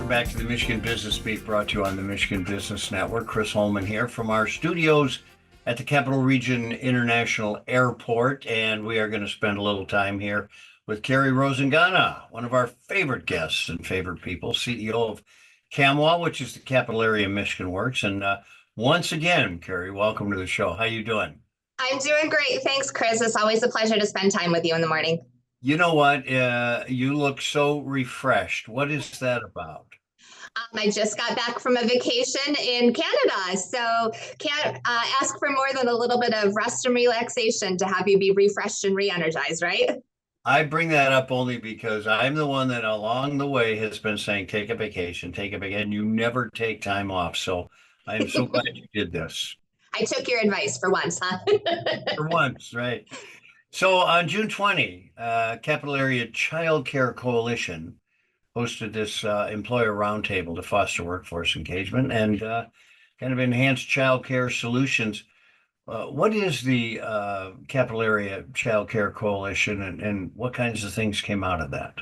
Welcome back to the Michigan Business Beat, brought to you on the Michigan Business Network. Chris Holman here from our studios at the Capital Region International Airport, and we are going to spend a little time here with Carrie Rosingana, one of our favorite guests and favorite people, CEO of CAMW, which is the Capital Area Michigan Works. And once again, Carrie, welcome to the show. How you doing? I'm doing great. Thanks, Chris. It's always a pleasure to spend time with you in the morning. You know what? You look so refreshed. What is that about? I just got back from a vacation in Canada, so can't ask for more than a little bit of rest and relaxation to have you be refreshed and re-energized, right? I bring that up only because I'm the one that along the way has been saying, take a vacation, take a vacation. You never take time off. So I'm so glad you did this. I took your advice for once, huh? For once, right? So on June 20, Capital Area Childcare Coalition hosted this Employer Roundtable to foster workforce engagement and kind of enhance childcare solutions. What is the Capital Area Childcare Coalition, and what kinds of things came out of that?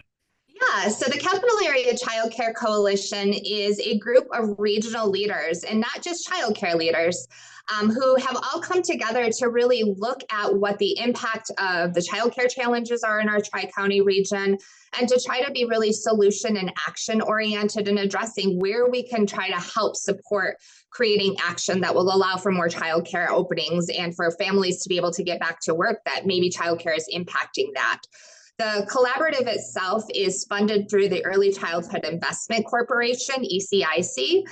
Yeah, so the Capital Area Childcare Coalition is a group of regional leaders, and not just childcare leaders, who have all come together to really look at what the impact of the childcare challenges are in our Tri-County region, and to try to be really solution and action oriented in addressing where we can try to help support creating action that will allow for more childcare openings and for families to be able to get back to work that maybe childcare is impacting that. The collaborative itself is funded through the Early Childhood Investment Corporation, ECIC,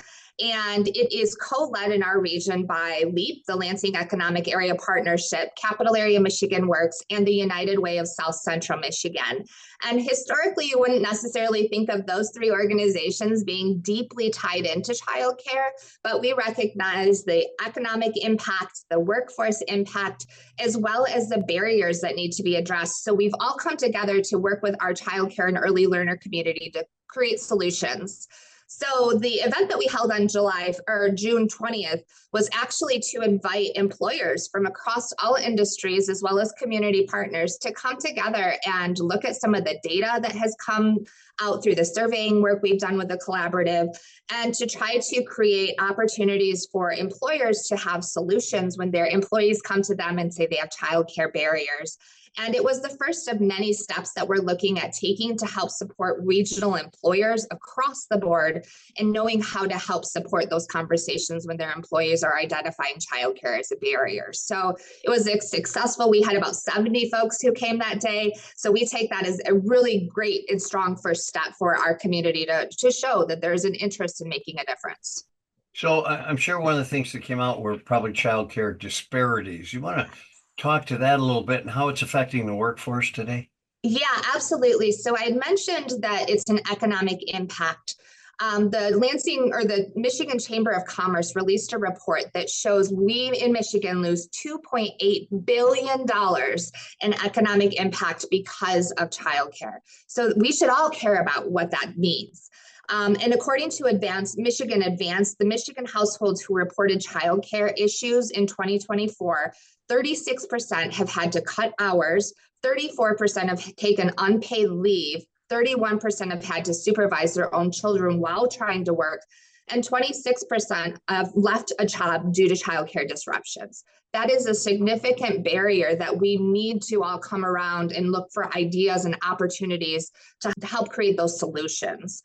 and it is co-led in our region by LEAP, the Lansing Economic Area Partnership, Capital Area Michigan Works, and the United Way of South Central Michigan. And historically, you wouldn't necessarily think of those three organizations being deeply tied into childcare, but we recognize the economic impact, the workforce impact, as well as the barriers that need to be addressed. So we've all come together to work with our childcare and early learner community to create solutions. So the event that we held on June 20th was actually to invite employers from across all industries, as well as community partners, to come together and look at some of the data that has come out through the surveying work we've done with the collaborative, and to try to create opportunities for employers to have solutions when their employees come to them and say they have childcare barriers. And it was the first of many steps that we're looking at taking to help support regional employers across the board and knowing how to help support those conversations when their employees are identifying childcare as a barrier. So it was successful. We had about 70 folks who came that day. So we take that as a really great and strong first step for our community to show that there's an interest in making a difference. So I'm sure one of the things that came out were probably childcare disparities. You want to talk to that a little bit and how it's affecting the workforce today? Yeah, absolutely. So I had mentioned that it's an economic impact. The Michigan Chamber of Commerce released a report that shows we in Michigan lose $2.8 billion in economic impact because of childcare. So we should all care about what that means. And according to Michigan Advanced, the Michigan households who reported childcare issues in 2024, 36% have had to cut hours, 34% have taken unpaid leave, 31% have had to supervise their own children while trying to work, and 26% have left a job due to childcare disruptions. That is a significant barrier that we need to all come around and look for ideas and opportunities to help create those solutions.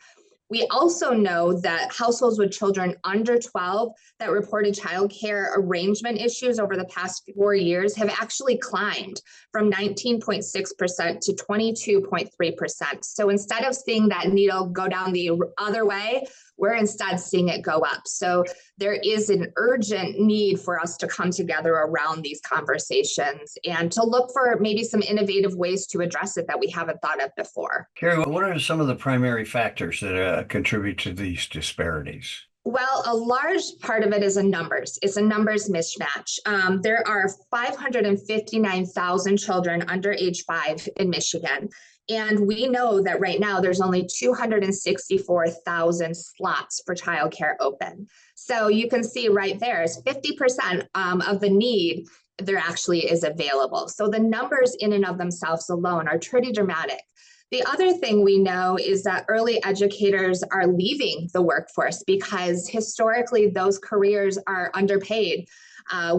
We also know that households with children under 12 that reported childcare arrangement issues over the past 4 years have actually climbed from 19.6% to 22.3%. So instead of seeing that needle go down the other way, we're instead seeing it go up. So there is an urgent need for us to come together around these conversations and to look for maybe some innovative ways to address it that we haven't thought of before. Carrie, what are some of the primary factors that contribute to these disparities? Well, a large part of it is numbers. It's a numbers mismatch. There are 559,000 children under age 5 in Michigan. And we know that right now there's only 264,000 slots for childcare open. So you can see right there is 50% of the need there actually is available. So the numbers in and of themselves alone are pretty dramatic. The other thing we know is that early educators are leaving the workforce because historically those careers are underpaid.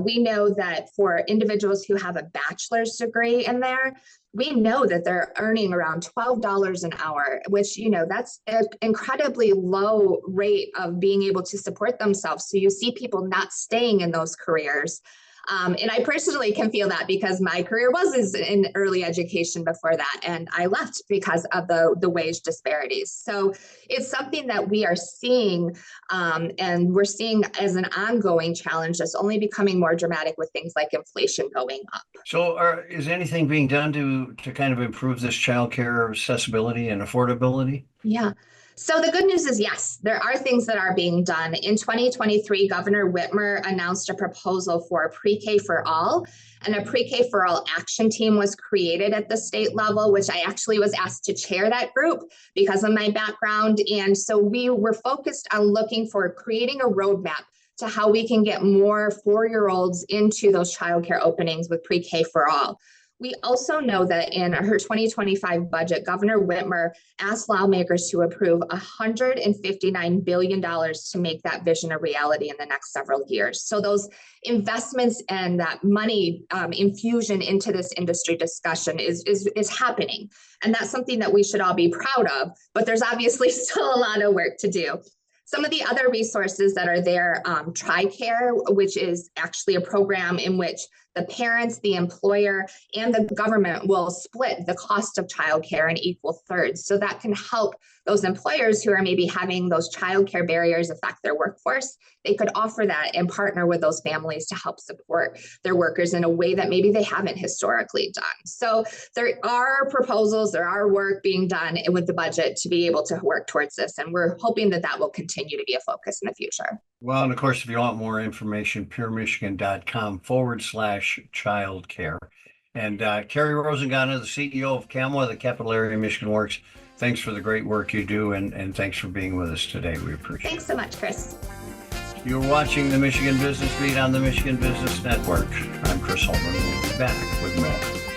We know that for individuals who have a bachelor's degree in there, we know that they're earning around $12 an hour, which, that's an incredibly low rate of being able to support themselves. So you see people not staying in those careers. And I personally can feel that because my career was in early education before that, and I left because of the wage disparities. So it's something that we are seeing, and we're seeing as an ongoing challenge that's only becoming more dramatic with things like inflation going up. So is anything being done to kind of improve this childcare accessibility and affordability? Yeah. So the good news is, yes, there are things that are being done. In 2023, Governor Whitmer announced a proposal for pre-K for all, and a pre-K for all action team was created at the state level, which I actually was asked to chair that group because of my background. And so we were focused on looking for creating a roadmap to how we can get more 4-year-olds into those childcare openings with pre-K for all. We also know that in her 2025 budget, Governor Whitmer asked lawmakers to approve $159 billion to make that vision a reality in the next several years. So those investments and that money infusion into this industry discussion is happening. And that's something that we should all be proud of, but there's obviously still a lot of work to do. Some of the other resources that are there, TRICARE, which is actually a program in which the parents, the employer, and the government will split the cost of childcare in equal thirds. So that can help those employers who are maybe having those childcare barriers affect their workforce. They could offer that and partner with those families to help support their workers in a way that maybe they haven't historically done. So there are proposals, there are work being done with the budget to be able to work towards this. And we're hoping that that will continue to be a focus in the future. Well, and of course, if you want more information, puremichigan.com/childcare. And Carrie Rosingana, the CEO of CAMW, the Capital Area Michigan Works, thanks for the great work you do, and thanks for being with us today. We appreciate it. Thanks so much, Chris. You're watching the Michigan Business Beat on the Michigan Business Network. I'm Chris Holman. We'll be back with more.